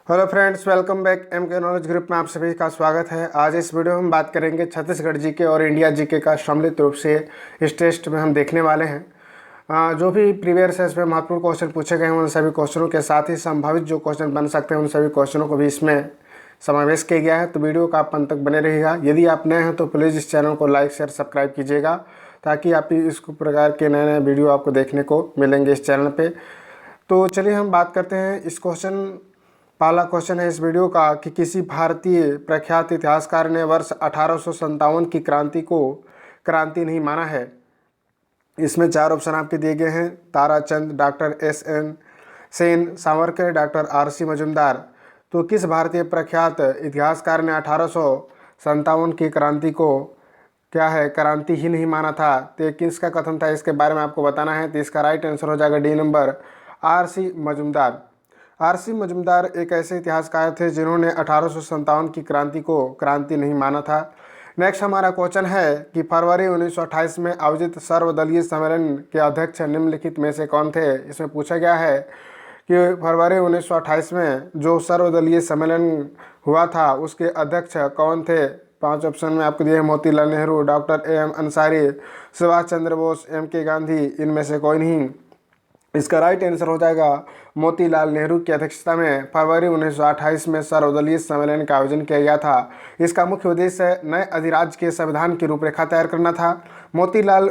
Hello friends, welcome back. M K knowledge group में आप सभी का स्वागत है। आज इस वीडियो में हम बात करेंगे छत्तीसगढ़ जीके और इंडिया जीके का सम्मिलित रूप से इस टेस्ट में हम देखने वाले हैं। जो भी प्रीवियस है इसमें महत्वपूर्ण क्वेश्चन पूछे गए हैं उन सभी क्वेश्चनों के साथ ही संभावित जो क्वेश्चन बन सकते हैं उन सभी क्वेश्चनों को भी इसमें समावेश किया गया है। तो वीडियो का आप अंत तक बने रहिएगा। यदि आप नए हैं तो प्लीज़ इस चैनल को लाइक शेयर सब्सक्राइब कीजिएगा ताकि आप इस प्रकार के नए नए वीडियो आपको देखने को मिलेंगे इस चैनल पे। तो चलिए हम बात करते हैं। इस पहला क्वेश्चन है इस वीडियो का कि किसी भारतीय प्रख्यात इतिहासकार ने वर्ष 1857 की क्रांति को क्रांति नहीं माना है। इसमें 4 ऑप्शन आपके दिए गए हैं: Tarachand, doctor SN. Sen, Savarkar, doctor RC. Majumdar. तो किस भारतीय प्रख्यात इतिहासकार ने 1857 की क्रांति को क्या है क्रांति ही नहीं माना था? तो किसका कथन था इसके बारे में आपको बताना है। तो इसका राइट आंसर हो जाएगा D number, RC. Majumdar. RC. Majumdar एक ऐसे इतिहासकार थे जिन्होंने 1857 की क्रांति को क्रांति नहीं माना था। नेक्स्ट हमारा क्वेश्चन है कि फरवरी 1928 में आयोजित सर्वदलीय सम्मेलन के अध्यक्ष निम्नलिखित में से कौन थे? इसमें पूछा गया है कि फरवरी 1928 में जो सर्वदलीय सम्मेलन हुआ था उसके अध्यक्ष कौन थे? 5 ऑप्शन में आपको दिए हैं: Motilal Nehru, doctor AM. Ansari, Subhash Chandra Bose, MK. Gandhi. इनमें से कोई नहीं। इसका राइट आंसर हो जाएगा मोतीलाल नेहरू की अध्यक्षता में फरवरी 1928 में सर्वदलीय सम्मेलन का आयोजन किया गया था। इसका मुख्य उद्देश्य नए अधिराज्य के संविधान की रूपरेखा तैयार करना था। मोतीलाल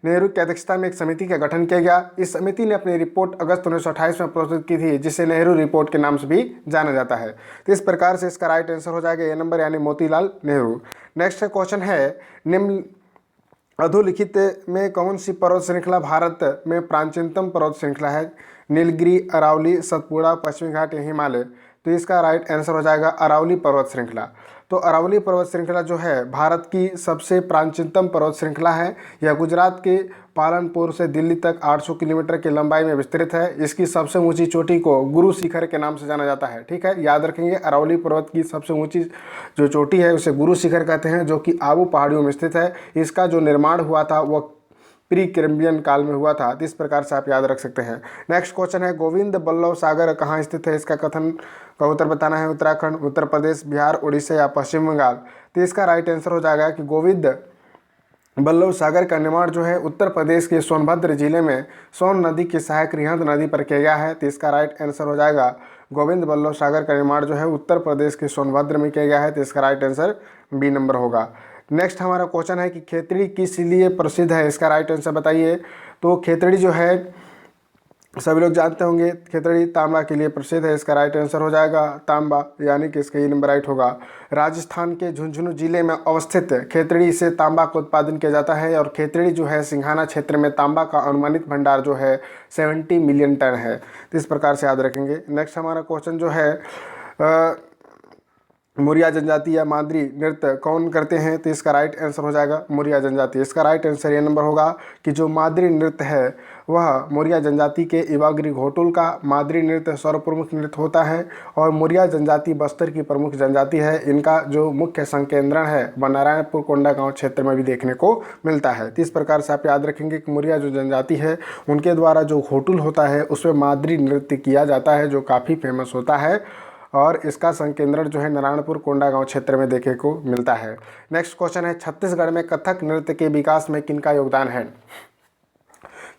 नेहरू की अध्यक्षता में एक समिति का गठन किया गया। इस समिति ने अपनी रिपोर्ट अगस्त 1928 में प्रस्तुत की थी, जिसे नेहरू रिपोर्ट के नाम से भी जाना जाता है। तो इस प्रकार से इसका राइट आंसर हो जाएगा ए नंबर, यानी मोतीलाल नेहरू। नेक्स्ट क्वेश्चन है, निम्न अधोलिखित में कौन सी पर्वत श्रृंखला भारत में प्राचीनतम पर्वत श्रृंखला है? नीलगिरी, अरावली, सतपुड़ा, पश्चिमी घाट या हिमालय? तो इसका राइट आंसर हो जाएगा अरावली पर्वत श्रृंखला। तो अरावली पर्वत श्रृंखला जो है भारत की सबसे प्राचीनतम पर्वत श्रृंखला है। यह गुजरात के पालनपुर से दिल्ली तक 800 किलोमीटर की लंबाई में विस्तृत है। इसकी सबसे ऊंची चोटी को गुरु शिखर के नाम से जाना जाता है। ठीक है, याद रखेंगे, अरावली पर्वत की सबसे ऊंची जो चोटी है उसे गुरु शिखर कहते हैं, जो कि आबू पहाड़ियों में स्थित है। इसका जो निर्माण हुआ था वह प्री कैम्ब्रियन काल में हुआ था। इस प्रकार से आप याद रख सकते हैं। नेक्स्ट क्वेश्चन है, गोविंद बल्लभ सागर कहाँ स्थित है? इसका कथन का उत्तर बताना है। उत्तराखंड, उत्तर प्रदेश, बिहार, उड़ीसा या पश्चिम बंगाल? तो इसका राइट आंसर हो जाएगा कि गोविंद बल्लभ सागर का निर्माण जो है उत्तर प्रदेश के सोनभद्र जिले में सोन नदी की सहायक रिहंद नदी पर किया गया है। तो इसका राइट आंसर हो जाएगा गोविंद बल्लभ सागर का निर्माण जो है उत्तर प्रदेश के सोनभद्र में किया गया है। तो इसका राइट आंसर बी नंबर होगा। नेक्स्ट हमारा क्वेश्चन है कि खेतड़ी किस लिए प्रसिद्ध है? इसका राइट आंसर बताइए। तो खेतड़ी जो है सभी लोग जानते होंगे, खेतड़ी तांबा के लिए प्रसिद्ध है। इसका राइट आंसर हो जाएगा तांबा, यानी कि इसका ये नंबर राइट होगा। राजस्थान के झुंझुनू जिले में अवस्थित खेतड़ी से तांबा का उत्पादन किया जाता है और खेतड़ी जो है सिंघाना क्षेत्र में तांबा का अनुमानित भंडार जो है 70 मिलियन टन है। तो इस प्रकार से याद रखेंगे। नेक्स्ट हमारा क्वेश्चन जो है, मुरिया जनजाति या मादरी नृत्य कौन करते हैं? तो इसका राइट आंसर हो जाएगा मुरिया जनजाति। इसका राइट आंसर ये नंबर होगा कि जो मादरी नृत्य है वह मुरिया जनजाति के इवागिरी घोटुल का मादरी नृत्य सर्वप्रमुख नृत्य होता है और मुरिया जनजाति बस्तर की प्रमुख जनजाति है। इनका जो मुख्य संकेंद्रण है वह नारायणपुर कोंडागांव क्षेत्र में भी देखने को मिलता है। तो इस प्रकार से आप याद रखेंगे कि मुरिया जो जनजाति है उनके द्वारा जो घोटुल होता है उसमें मादरी नृत्य किया जाता है, जो काफ़ी फेमस होता है और इसका संकेंद्रण जो है नारायणपुर कोंडागांव क्षेत्र में देखने को मिलता है। नेक्स्ट क्वेश्चन है, छत्तीसगढ़ में कथक नृत्य के विकास में किनका योगदान है?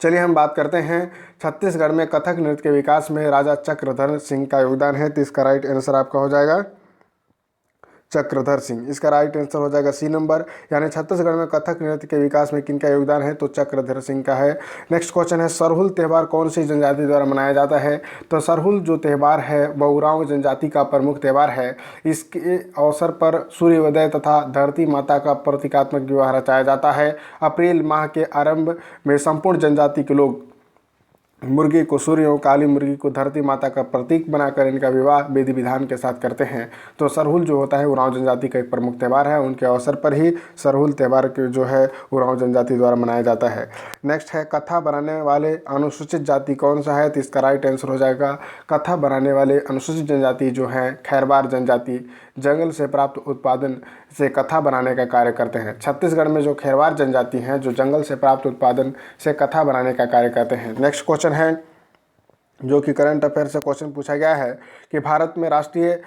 चलिए हम बात करते हैं छत्तीसगढ़ में कथक नृत्य के विकास में राजा चक्रधर सिंह का योगदान है। तो इसका राइट आंसर आपका हो जाएगा चक्रधर सिंह। इसका राइट आंसर हो जाएगा सी नंबर, यानी छत्तीसगढ़ में कथक नृत्य के विकास में किनका योगदान है? तो चक्रधर सिंह का है। नेक्स्ट क्वेश्चन है, सरहुल त्यौहार कौन सी जनजाति द्वारा मनाया जाता है? तो सरहुल जो त्यौहार है वह उरांव जनजाति का प्रमुख त्यौहार है। इसके अवसर पर सूर्योदय तथा धरती माता का प्रतीकात्मक विवाह रचाया जाता है। अप्रैल माह के आरंभ में संपूर्ण जनजाति के लोग मुर्गी को सूर्य और काली मुर्गी को धरती माता का प्रतीक बनाकर इनका विवाह विधि विधान के साथ करते हैं। तो सरहुल जो होता है उरांव जनजाति का एक प्रमुख त्यौहार है। उनके अवसर पर ही सरहुल त्यौहार जो है उरांव जनजाति द्वारा मनाया जाता है। नेक्स्ट है, कथा बनाने वाले अनुसूचित जाति कौन सा है? तो इसका राइट आंसर हो जाएगा कथा बनाने वाले अनुसूचित जनजाति जो है खैरवार जनजाति जंगल से प्राप्त उत्पादन से कथा बनाने का कार्य करते हैं। छत्तीसगढ़ में जो खैरवार जनजाति हैं जो जंगल से प्राप्त उत्पादन से कथा बनाने का कार्य करते हैं। नेक्स्ट क्वेश्चन है, जो कि करंट अफेयर से क्वेश्चन पूछा गया है कि भारत में राष्ट्रीय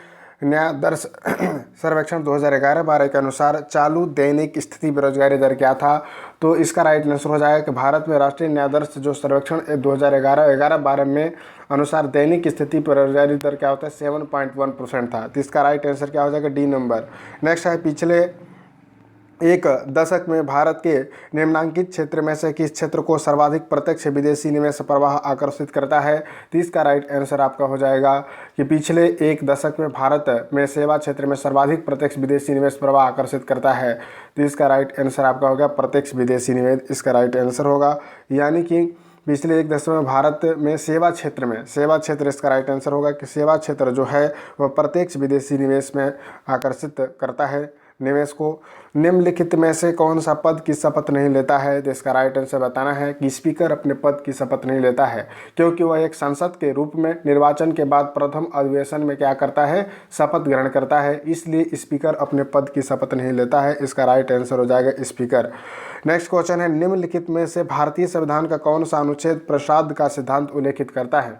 न्याय दर सर्वेक्षण 2011-12 के अनुसार चालू दैनिक स्थिति बेरोजगारी दर क्या था। तो इसका राइट आंसर हो जाएगा कि भारत में राष्ट्रीय न्याय दर जो सर्वेक्षण 2011-12 में अनुसार दैनिक स्थिति बेरोजगारी दर क्या होता है 7.1% था। तो इसका राइट आंसर क्या हो जाएगा डी नंबर। नेक्स्ट है पिछले एक दशक में भारत के निम्नांकित क्षेत्र में से किस क्षेत्र को सर्वाधिक प्रत्यक्ष विदेशी निवेश प्रवाह आकर्षित करता है। तो इसका राइट आंसर आपका हो जाएगा कि पिछले एक दशक में भारत में सेवा क्षेत्र में सर्वाधिक प्रत्यक्ष विदेशी निवेश प्रवाह आकर्षित करता है। तो इसका राइट आंसर आपका होगा प्रत्यक्ष विदेशी निवेश, इसका राइट आंसर होगा। यानी कि पिछले एक दशक में भारत में सेवा क्षेत्र इसका राइट आंसर होगा कि सेवा क्षेत्र जो है वह प्रत्यक्ष विदेशी निवेश में आकर्षित करता है निवेश को। निम्नलिखित में से कौन सा पद की शपथ नहीं लेता है। तो इसका राइट आंसर बताना है कि स्पीकर अपने पद की शपथ नहीं लेता है, क्योंकि वह एक सांसद के रूप में निर्वाचन के बाद प्रथम अधिवेशन में क्या करता है, शपथ ग्रहण करता है, इसलिए स्पीकर अपने पद की शपथ नहीं लेता है। इसका राइट आंसर हो जाएगा स्पीकर। नेक्स्ट क्वेश्चन है निम्नलिखित में से भारतीय संविधान का कौन सा अनुच्छेद प्रसाद का सिद्धांत उल्लेखित करता है।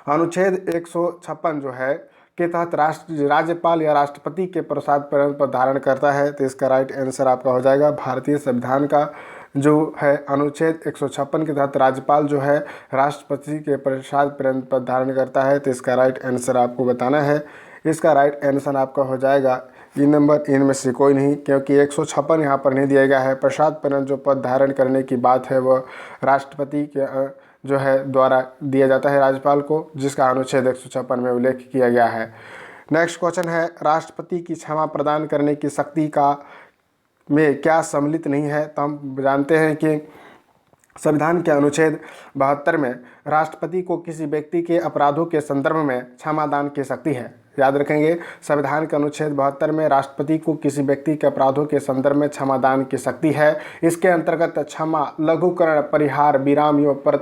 अनुच्छेद 156 जो है के तहत राज्यपाल या राष्ट्रपति के प्रसाद पर धारण करता है। तो इसका राइट आंसर आपका हो जाएगा भारतीय संविधान का जो है अनुच्छेद 156 के तहत राज्यपाल जो है राष्ट्रपति के प्रसाद पर धारण करता है। तो इसका राइट आंसर आपको बताना है। इसका राइट आंसर आपका हो जाएगा नंबर इनमें से कोई नहीं, क्योंकि 156 यहाँ पर नहीं दिया गया है। प्रसाद पर जो पद धारण करने की बात है वह राष्ट्रपति के जो है द्वारा दिया जाता है राज्यपाल को, जिसका अनुच्छेद 156 में उल्लेख किया गया है। नेक्स्ट क्वेश्चन है राष्ट्रपति की क्षमा प्रदान करने की शक्ति का में क्या सम्मिलित नहीं है। तो हम जानते हैं कि संविधान के अनुच्छेद 72 में राष्ट्रपति को किसी व्यक्ति के अपराधों के संदर्भ में क्षमादान की शक्ति है। याद रखेंगे, संविधान के अनुच्छेद 72 में राष्ट्रपति को किसी व्यक्ति के अपराधों के संदर्भ में क्षमादान की शक्ति है। इसके अंतर्गत क्षमा, लघुकरण, परिहार, विराम एवं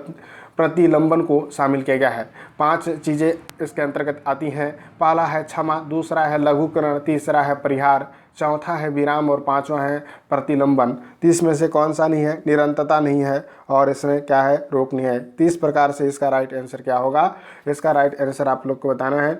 प्रतिलंबन को शामिल किया गया है। 5 चीज़ें इसके अंतर्गत आती हैं। पहला है क्षमा, दूसरा है लघुकरण, तीसरा है परिहार, चौथा है विराम और पांचवा है प्रतिलंबन। 30 में से कौन सा नहीं है, निरंतरता नहीं है और इसमें क्या है, रोक नहीं है। 30 प्रकार से इसका राइट आंसर क्या होगा। इसका राइट आंसर आप लोग को बताना है।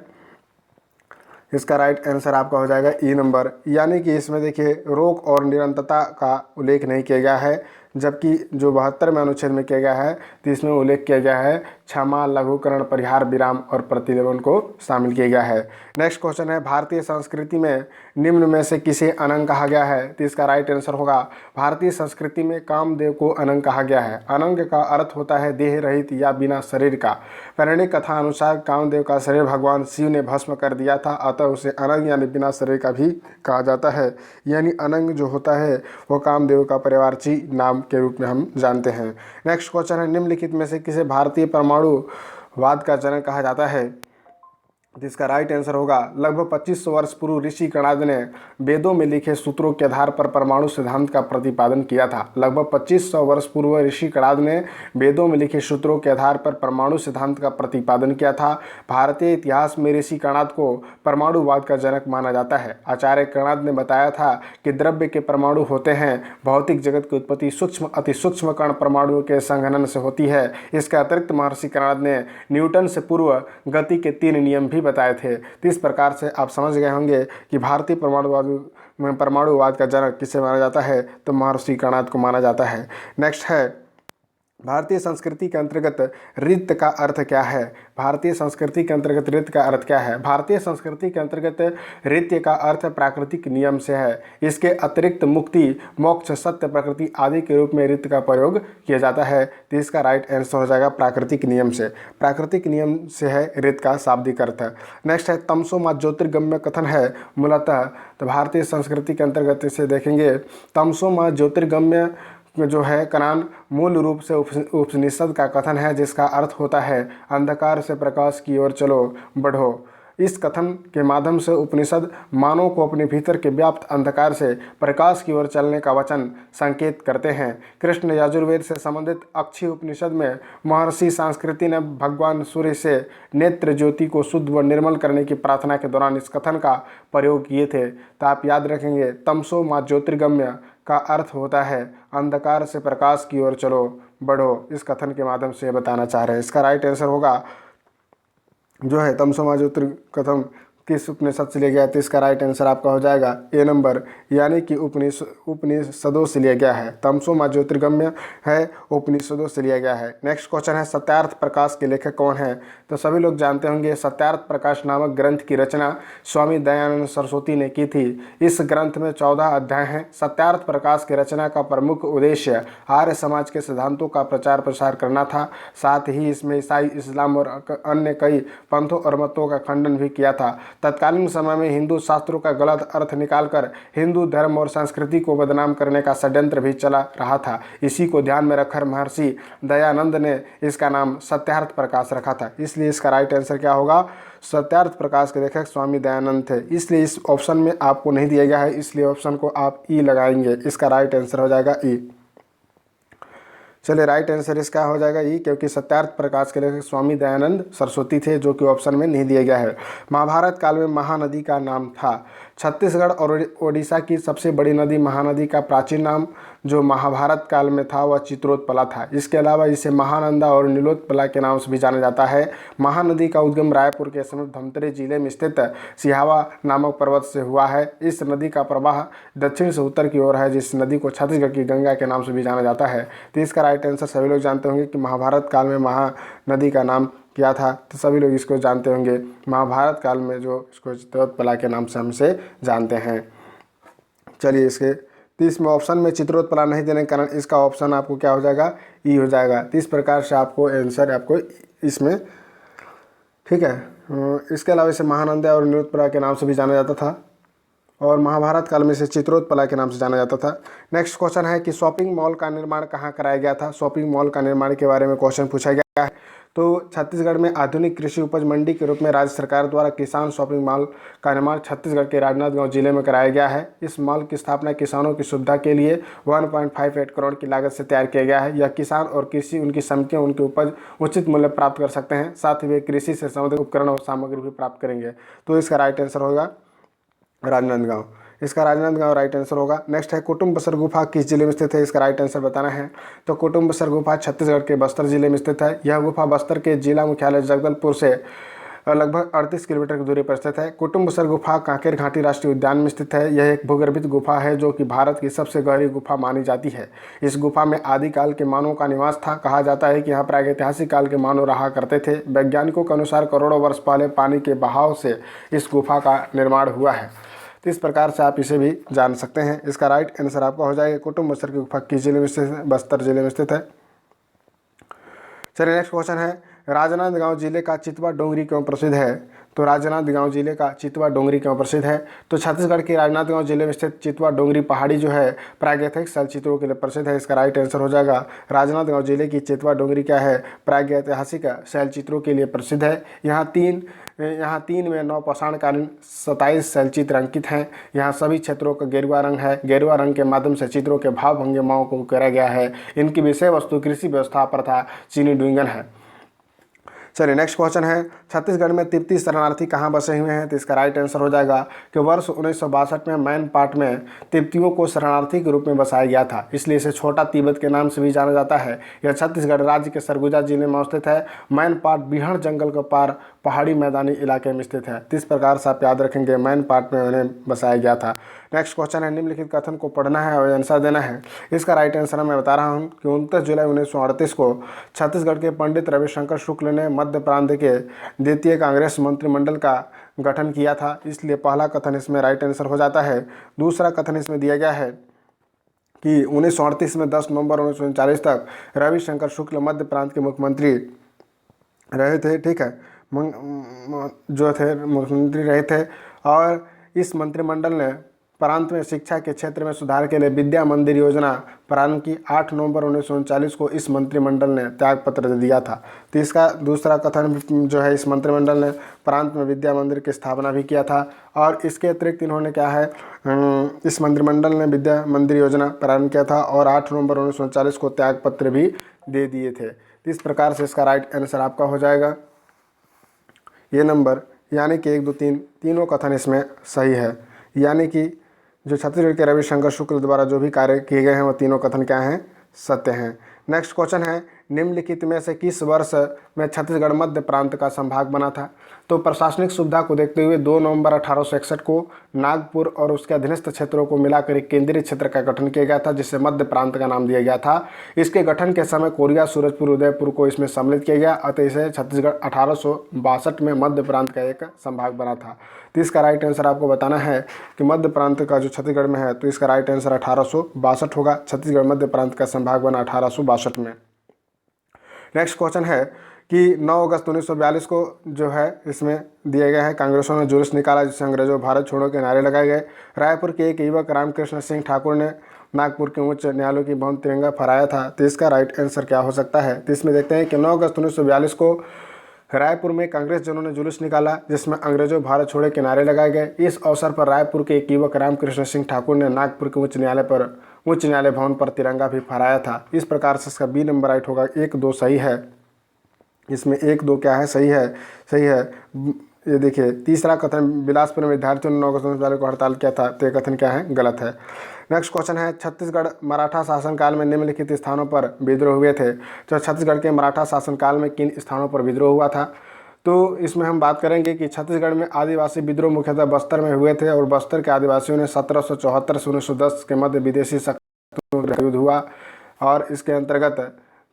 इसका राइट आंसर आपका हो जाएगा ई नंबर। यानी कि इसमें देखिए रोक और निरंतरता का उल्लेख नहीं किया गया है, जबकि जो 72 में अनुच्छेद में किया गया है तो इसमें उल्लेख किया गया है क्षमा, लघुकरण, परिहार, विराम और प्रतिलंबन को शामिल किया गया है। नेक्स्ट क्वेश्चन है भारतीय संस्कृति में निम्न में से किसे अनंग कहा गया है। तो इसका राइट आंसर होगा भारतीय संस्कृति में कामदेव को अनंग कहा गया है। अनंग का अर्थ होता है देह रहित या बिना शरीर का। पौराणिक कथा अनुसार कामदेव का शरीर भगवान शिव ने भस्म कर दिया था, अतः उसे अनंग यानी बिना शरीर का भी कहा जाता है। यानी अनंग जो होता है वो कामदेव का परिवारची नाम के रूप में हम जानते हैं। नेक्स्ट क्वेश्चन है निम्नलिखित में से किसे भारतीय परमाणुवाद का जनक कहा जाता है। जिसका राइट आंसर होगा लगभग 2500 वर्ष पूर्व ऋषि कणाद ने वेदों में लिखे सूत्रों के आधार पर परमाणु सिद्धांत का प्रतिपादन किया था। लगभग 2500 वर्ष पूर्व ऋषि कणाद ने वेदों में लिखे सूत्रों के आधार पर परमाणु सिद्धांत का प्रतिपादन किया था। भारतीय इतिहास में ऋषि कणाद को परमाणुवाद का जनक माना जाता है। आचार्य कणाद ने बताया था कि द्रव्य के परमाणु होते हैं। भौतिक जगत की उत्पत्ति सूक्ष्म अति सूक्ष्म कण परमाणुओं के संघनन से होती है। इसके अतिरिक्त महर्षि कणाद ने न्यूटन से पूर्व गति के 3 नियम भी बताए थे। तो इस प्रकार से आप समझ गए होंगे कि भारतीय परमाणुवाद का जनक किसे माना जाता है, तो महर्षि कणाद को माना जाता है। नेक्स्ट है भारतीय संस्कृति के अंतर्गत रीत का अर्थ क्या है। भारतीय संस्कृति के अंतर्गत रीत का अर्थ क्या है। भारतीय संस्कृति के अंतर्गत रीत्य का अर्थ प्राकृतिक नियम से है। इसके अतिरिक्त मुक्ति, मोक्ष, सत्य, प्रकृति आदि के रूप में रीत का प्रयोग किया जाता है। तो इसका राइट आंसर हो जाएगा प्राकृतिक नियम से। प्राकृतिक नियम से है रीत का शाब्दिक अर्थ। नेक्स्ट है तमसो मा ज्योतिर्गम्य कथन है मूलतः। तो भारतीय संस्कृति के अंतर्गत इसे देखेंगे तमसो मा ज्योतिर्गम्य जो है कनान मूल रूप से उपनिषद का कथन है, जिसका अर्थ होता है अंधकार से प्रकाश की ओर चलो बढ़ो। इस कथन के माध्यम से उपनिषद मानव को अपने भीतर के व्याप्त अंधकार से प्रकाश की ओर चलने का वचन संकेत करते हैं। कृष्ण यजुर्वेद से संबंधित अक्षय उपनिषद में महर्षि संस्कृति ने भगवान सूर्य से नेत्र ज्योति को शुद्ध व निर्मल करने की प्रार्थना के दौरान इस कथन का प्रयोग किए थे। तो आप याद रखेंगे तमसो मा ज्योतिर्गम्य का अर्थ होता है अंधकार से प्रकाश की ओर चलो बढ़ो, इस कथन के माध्यम से ये बताना चाह रहे हैं। इसका राइट आंसर होगा जो है तमसो मा ज्योतिर्गमयम् किस उपनिषद से लिया गया है? तो इसका राइट आंसर आपका हो जाएगा ए नंबर, यानी कि उपनिषदों से लिया गया है। तमसो मा ज्योतिर्गम्य है, उपनिषदों से लिया गया है। नेक्स्ट क्वेश्चन है सत्यार्थ प्रकाश के लेखक कौन है? तो सभी लोग जानते होंगे सत्यार्थ प्रकाश नामक ग्रंथ की रचना स्वामी दयानंद सरस्वती ने की थी। इस ग्रंथ में 14 अध्याय हैं। सत्यार्थ प्रकाश की रचना का प्रमुख उद्देश्य आर्य समाज के सिद्धांतों का प्रचार प्रसार करना था। साथ ही इसमें ईसाई, इस्लाम और अन्य कई पंथों और मतों का खंडन भी किया था। तत्कालीन समय में हिंदू शास्त्रों का गलत अर्थ निकालकर हिंदू धर्म और संस्कृति को बदनाम करने का षड्यंत्र भी चला रहा था। इसी को ध्यान में रखकर महर्षि दयानंद ने इसका नाम सत्यार्थ प्रकाश रखा था। इसलिए इसका राइट आंसर क्या होगा? सत्यार्थ प्रकाश के लेखक स्वामी दयानंद थे। इसलिए इस ऑप्शन में आपको नहीं दिया गया है, इसलिए ऑप्शन को आप ई लगाएंगे। इसका राइट आंसर हो जाएगा ई। चलिए राइट आंसर इसका हो जाएगा ई, क्योंकि सत्यार्थ प्रकाश के लेखक स्वामी दयानंद सरस्वती थे, जो कि ऑप्शन में नहीं दिया गया है। महाभारत काल में महानदी का नाम था। छत्तीसगढ़ और ओडिशा की सबसे बड़ी नदी महानदी का प्राचीन नाम जो महाभारत काल में था वह चित्रोत्पला था। इसके अलावा इसे महानंदा और नीलोत्पला के नाम से भी जाना जाता है। महानदी का उद्गम रायपुर के समीप धमतरी जिले में स्थित सिहावा नामक पर्वत से हुआ है। इस नदी का प्रवाह दक्षिण से उत्तर की ओर है, जिस नदी को छत्तीसगढ़ की गंगा के नाम से भी जाना जाता है। तो इसका राइट आंसर सभी लोग जानते होंगे कि महाभारत काल में महानदी का नाम क्या था, तो सभी लोग इसको जानते होंगे। महाभारत काल में जो इसको चित्रोत्पला के नाम से हमसे जानते हैं। चलिए इसके 30 में ऑप्शन में चित्रोत्पला नहीं देने के कारण इसका ऑप्शन आपको क्या हो जाएगा? ई हो जाएगा। 30 प्रकार से आपको आंसर आपको इसमें, ठीक है। इसके अलावा इसे महानंदा और नीलोत्पला के नाम से भी जाना जाता था और महाभारत काल में इसे चित्रोत्पला के नाम से जाना जाता था। नेक्स्ट क्वेश्चन है कि शॉपिंग मॉल का निर्माण कहाँ कराया गया था? शॉपिंग मॉल का निर्माण के बारे में क्वेश्चन पूछा गया है। तो छत्तीसगढ़ में आधुनिक कृषि उपज मंडी के रूप में राज्य सरकार द्वारा किसान शॉपिंग मॉल का निर्माण छत्तीसगढ़ के राजनांदगांव जिले में कराया गया है। इस मॉल की स्थापना किसानों की सुविधा के लिए 1.58 करोड़ की लागत से तैयार किया गया है। यह किसान और कृषि उनकी समितियां उनकी उपज उचित मूल्य प्राप्त कर सकते हैं। साथ ही वे कृषि से संबंधित उपकरण और सामग्री भी प्राप्त करेंगे। तो इसका राइट आंसर होगा राजनांदगांव। इसका राजनांदगांव राइट आंसर होगा। नेक्स्ट है कुटुम्ब बसर गुफा किस जिले में स्थित है? इसका राइट आंसर बताना है। तो कुटुम्ब बसर गुफा छत्तीसगढ़ के बस्तर जिले में स्थित है। यह गुफा बस्तर के जिला मुख्यालय जगदलपुर से लगभग 38 किलोमीटर की दूरी पर स्थित है। कुटुम्ब बसर गुफा कांकेर घाटी राष्ट्रीय उद्यान में स्थित है। यह एक भूगर्भित गुफा है जो कि भारत की सबसे गहरी गुफा मानी जाती है। इस गुफा में आदिकाल के मानव का निवास था। कहा जाता है कि यहाँ प्रागैतिहासिक काल के मानव रहा करते थे। वैज्ञानिकों के अनुसार करोड़ों वर्ष पहले पानी के बहाव से इस गुफा का निर्माण हुआ है। तो इस प्रकार से आप इसे भी जान सकते हैं। इसका राइट आंसर आपका हो जाएगा कुटुम्ब बसर की गुफा किस जिले में स्थित है? बस्तर जिले में स्थित है। चलिए नेक्स्ट क्वेश्चन है राजनांदगांव जिले का चितवा डोंगरी क्यों प्रसिद्ध है? तो राजनांदगांव जिले का चितवा डोंगरी क्यों प्रसिद्ध है? तो छत्तीसगढ़ के राजनांदगांव जिले में स्थित चितवा डोंगरी पहाड़ी जो है प्रागैतिहासिक शैलचित्रों के लिए प्रसिद्ध है। इसका राइट आंसर हो जाएगा राजनांदगांव जिले की चितवा डोंगरी क्या है? प्रागैतिहासिक शैलचित्रों के लिए प्रसिद्ध है। यहाँ तीन में नवपाषाणकालीन 27 शैलचित्र अंकित हैं। यहाँ सभी क्षेत्रों का गेरुआ रंग है। गेरुआ रंग के माध्यम से चित्रों के भाव भंगिमाओं को उकेरा गया है। इनकी विषय वस्तु कृषि व्यवस्था प्रथा चीनी डुंगन है। चलिए नेक्स्ट क्वेश्चन है छत्तीसगढ़ में तिब्बती शरणार्थी कहाँ बसे हुए हैं? तो इसका राइट आंसर हो जाएगा कि वर्ष 1962 में मैनपाट में तिब्बतियों को शरणार्थी के रूप में बसाया गया था। इसलिए इसे छोटा तिब्बत के नाम से भी जाना जाता है। यह छत्तीसगढ़ राज्य के सरगुजा जिले में स्थित है। मैनपाट बिहड़ जंगल के पार पहाड़ी मैदानी इलाके में स्थित है। इस प्रकार से आप याद रखेंगे मैनपाट में उन्हें बसाया गया था। नेक्स्ट क्वेश्चन है निम्नलिखित कथन को पढ़ना है और आंसर देना है। इसका राइट आंसर मैं बता रहा हूँ कि 29 जुलाई 1938 को छत्तीसगढ़ के पंडित रविशंकर शुक्ल ने मध्य प्रांत के द्वितीय कांग्रेस मंत्रिमंडल का गठन किया था। इसलिए पहला कथन इसमें राइट आंसर हो जाता है। दूसरा कथन इसमें दिया गया है कि 1938 में 10 नवंबर 1939 तक रविशंकर शुक्ल मध्य प्रांत के मुख्यमंत्री रहे थे। ठीक है, जो थे मुख्यमंत्री रहे थे और इस मंत्रिमंडल ने प्रांत में शिक्षा के क्षेत्र में सुधार के लिए विद्या मंदिर योजना प्रारंभ की। 8 नवंबर 1939 को इस मंत्रिमंडल ने त्यागपत्र दिया था। तो इसका दूसरा कथन जो है इस मंत्रिमंडल ने प्रांत में विद्या मंदिर की स्थापना भी किया था। और इसके अतिरिक्त इन्होंने क्या है इस मंत्रिमंडल ने विद्या मंदिर योजना प्रारंभ किया था और 8 नवंबर 1939 को त्यागपत्र भी दे दिए थे। तो इस प्रकार से इसका राइट आंसर आपका हो जाएगा ये नंबर, यानी कि 1, 2, 3 तीनों कथन इसमें सही है। यानी कि जो छत्तीसगढ़ के रविशंकर शुक्ल द्वारा जो भी कार्य किए गए हैं वो तीनों कथन क्या हैं? सत्य हैं। नेक्स्ट क्वेश्चन है, निम्नलिखित में से किस वर्ष में छत्तीसगढ़ मध्य प्रांत का संभाग बना था? तो प्रशासनिक सुविधा को देखते हुए 2 नवंबर 1861 को नागपुर और उसके अधीनस्थ क्षेत्रों को मिलाकर एक केंद्रीय क्षेत्र का गठन किया गया था, जिसे मध्य प्रांत का नाम दिया गया था। इसके गठन के समय कोरिया, सूरजपुर, उदयपुर को इसमें सम्मिलित किया गया, अतः इसे छत्तीसगढ़ 1862 में मध्य प्रांत का एक संभाग बना था। तो इसका राइट आंसर आपको बताना है कि मध्य प्रांत का जो छत्तीसगढ़ में है, तो इसका राइट आंसर 1862 होगा। छत्तीसगढ़ मध्य प्रांत का संभाग बना 1862 में। नेक्स्ट क्वेश्चन है कि 9 अगस्त 1942 को जो है इसमें दिया गया है, कांग्रेसों ने जुलूस निकाला जिससे अंग्रेजों भारत छोड़ो के नारे लगाए गए। रायपुर के एक युवक रामकृष्ण सिंह ठाकुर ने नागपुर के उच्च न्यायालय की भवन तिरंगा फहराया था। तो इसका राइट आंसर क्या हो सकता है? तो इसमें देखते हैं कि 9 अगस्त 1942 को रायपुर में कांग्रेस जनों ने जुलूस निकाला जिसमें अंग्रेजों भारत छोड़ो के नारे लगाए गए। इस अवसर पर रायपुर के एक युवक रामकृष्ण सिंह ठाकुर ने नागपुर के उच्च न्यायालय भवन पर तिरंगा भी फहराया था। इस प्रकार से इसका बी नंबर राइट होगा। 1, 2 सही है। इसमें 1, 2 क्या है? सही है, सही है। ये देखिए, तीसरा कथन, बिलासपुर में विद्यार्थियों ने 9 अगस्त 1942 को हड़ताल किया था, तो ये कथन क्या है? गलत है। नेक्स्ट क्वेश्चन है, छत्तीसगढ़ मराठा शासनकाल में निम्नलिखित स्थानों पर विद्रोह हुए थे। तो छत्तीसगढ़ के मराठा शासनकाल में किन स्थानों पर विद्रोह हुआ था? तो इसमें हम बात करेंगे कि छत्तीसगढ़ में आदिवासी विद्रोह मुख्यतः बस्तर में हुए थे और बस्तर के आदिवासियों ने 1774 से 1910 के मध्य विदेशी शक्तियों का युद्ध हुआ और इसके अंतर्गत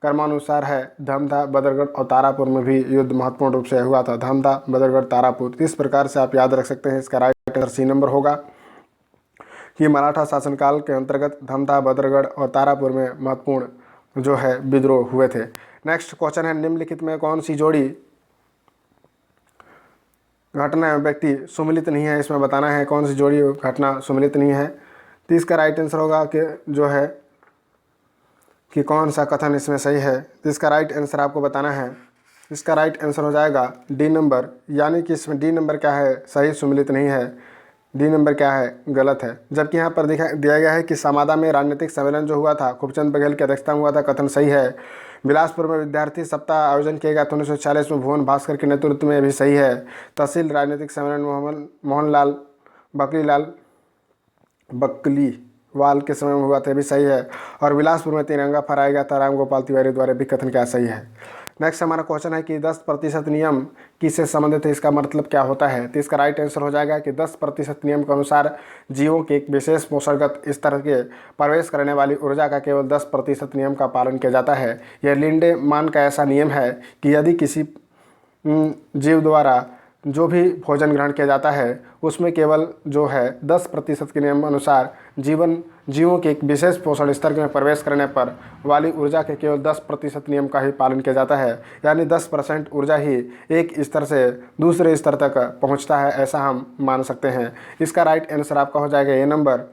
क्रमानुसार है धमधा, बदरगढ़ और तारापुर में भी युद्ध महत्वपूर्ण रूप से हुआ था। धमधा, बदरगढ़, तारापुर। इस प्रकार से आप याद रख सकते हैं। इसका राइट आंसर सी नंबर होगा कि मराठा शासनकाल के अंतर्गत धमधा, बदरगढ़ और तारापुर में महत्वपूर्ण जो है विद्रोह हुए थे। नेक्स्ट क्वेश्चन है, निम्नलिखित में कौन सी जोड़ी घटना एवं व्यक्ति सुमिलित नहीं है? इसमें बताना है कौन सी जोड़ी घटना सुमिलित नहीं है। तो इसका राइट आंसर होगा कि जो है कि कौन सा कथन इसमें सही है। तो इसका राइट आंसर आपको बताना है। इसका राइट आंसर हो जाएगा डी नंबर, यानी कि इसमें डी नंबर क्या है? सही, सुमिलित नहीं है। डी नंबर क्या है? गलत है। जबकि यहाँ पर दिया गया है कि समादा में राजनीतिक सम्मेलन जो हुआ था खूबचंद बघेल की अध्यक्षता में हुआ था, कथन सही है। बिलासपुर में विद्यार्थी सप्ताह आयोजन किया गया था 1940 में भुवन भास्कर के नेतृत्व में, भी सही है। तहसील राजनीतिक सम्मेलन मोहनलाल बकलीवाल के समय में हुआ था, भी सही है। और बिलासपुर में तिरंगा फहराया गया था रामगोपाल तिवारी द्वारा, भी कथन क्या सही है। नेक्स्ट हमारा क्वेश्चन है कि 10% नियम किससे संबंधित है? इसका मतलब क्या होता है? तो इसका राइट आंसर हो जाएगा कि 10% नियम के अनुसार जीवों के एक विशेष पोषणगत स्तर के प्रवेश करने वाली ऊर्जा का केवल 10% नियम का पालन किया जाता है। यह लिंडेमान का ऐसा नियम है कि यदि किसी जीव द्वारा जो भी भोजन ग्रहण किया जाता है उसमें केवल जो है 10% के नियम अनुसार जीवों के एक विशेष पोषण स्तर में प्रवेश करने पर वाली ऊर्जा के केवल 10% नियम का ही पालन किया जाता है। यानी 10% ऊर्जा ही एक स्तर से दूसरे स्तर तक पहुंचता है, ऐसा हम मान सकते हैं। इसका राइट आंसर आपका हो जाएगा ए नंबर।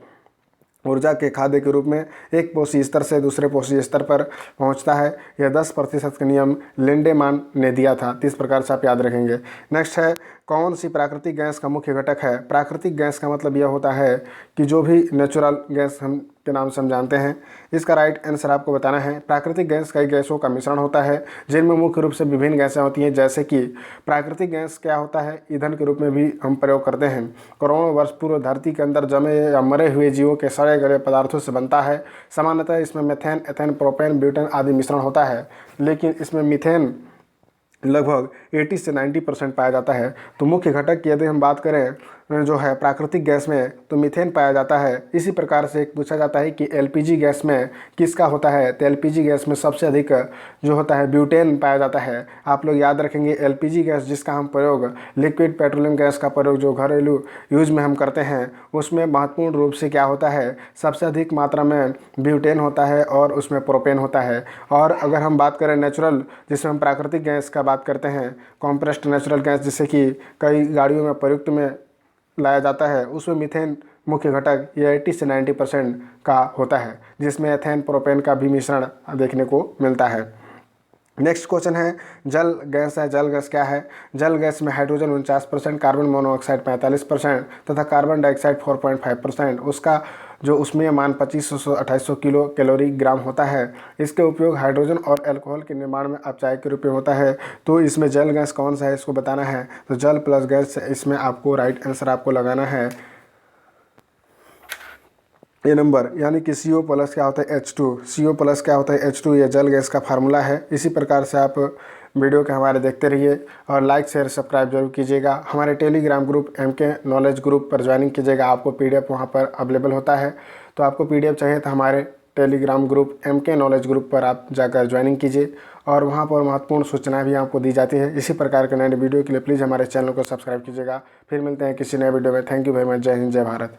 ऊर्जा के खाद्य के रूप में एक पोषी स्तर से दूसरे पोषी स्तर पर पहुंचता है। यह 10% का नियम लिंडेमान ने दिया था। इस प्रकार से आप याद रखेंगे। नेक्स्ट है, कौन सी प्राकृतिक गैस का मुख्य घटक है? प्राकृतिक गैस का मतलब यह होता है कि जो भी नेचुरल गैस हम के नाम से हम जानते हैं। इसका राइट आंसर आपको बताना है। प्राकृतिक गैस कई गैसों का मिश्रण होता है जिनमें मुख्य रूप से विभिन्न गैसें होती हैं, जैसे कि प्राकृतिक गैस क्या होता है? ईंधन के रूप में भी हम प्रयोग करते हैं। करोड़ों वर्ष पूर्व धरती के अंदर जमे या मरे हुए जीवों के सड़े गले पदार्थों से बनता है। सामान्यतः इसमें मेथेन, एथेन, प्रोपेन, ब्यूटेन आदि मिश्रण होता है, लेकिन इसमें मीथेन लगभग 80 से 90% पाया जाता है। तो मुख्य घटक की यदि हम बात करें जो है प्राकृतिक गैस में, तो मीथेन पाया जाता है। इसी प्रकार से एक पूछा जाता है कि एलपीजी गैस में किसका होता है? तो एलपीजी गैस में सबसे अधिक जो होता है ब्यूटेन पाया जाता है। आप लोग याद रखेंगे, एलपीजी गैस जिसका हम प्रयोग लिक्विड पेट्रोलियम गैस का प्रयोग जो घरेलू यूज में हम करते हैं, उसमें महत्वपूर्ण रूप से क्या होता है? सबसे अधिक मात्रा में ब्यूटेन होता है और उसमें प्रोपेन होता है। और अगर हम बात करें नेचुरल, जिसमें हम प्राकृतिक गैस का बात करते हैं, कॉम्प्रेस्ड नेचुरल गैस, जिससे कि कई गाड़ियों में प्रयुक्त में लाया जाता है, उसमें मीथेन मुख्य घटक ये 80 से 90% का होता है, जिसमें एथेन, प्रोपेन का भी मिश्रण देखने को मिलता है। नेक्स्ट क्वेश्चन है, जल गैस है। जल गैस क्या है? जल गैस में हाइड्रोजन 49%, कार्बन मोनोऑक्साइड 45% तथा कार्बन डाइऑक्साइड 4.5%। उसका जो उसमें मान 2500 से 2800 किलो कैलोरी ग्राम होता है। इसके उपयोग हाइड्रोजन और अल्कोहल के निर्माण में अपचायक के रूप में होता है। तो इसमें जल गैस कौन सा है, इसको बताना है। तो जल प्लस गैस, इसमें आपको राइट आंसर आपको लगाना है। ये नंबर यानी कि CO प्लस क्या होता है H2, CO प्लस क्या होता है H2, ये जल गैस का फार्मूला है। इसी प्रकार से आप वीडियो के हमारे देखते रहिए और लाइक शेयर सब्सक्राइब जरूर कीजिएगा। हमारे Telegram group MK knowledge group पर ज्वाइनिंग कीजिएगा, आपको PDF वहाँ पर अवेलेबल होता है। तो आपको PDF चाहिए तो हमारे Telegram group MK knowledge group पर आप जाकर ज्वाइनिंग कीजिए और वहाँ पर महत्वपूर्ण सूचनाएं भी आपको दी जाती है। इसी प्रकार के नए वीडियो के लिए प्लीज़ हमारे चैनल को सब्सक्राइब कीजिएगा। फिर मिलते हैं किसी नए वीडियो में। Thank you very much. जय हिंद, जय भारत।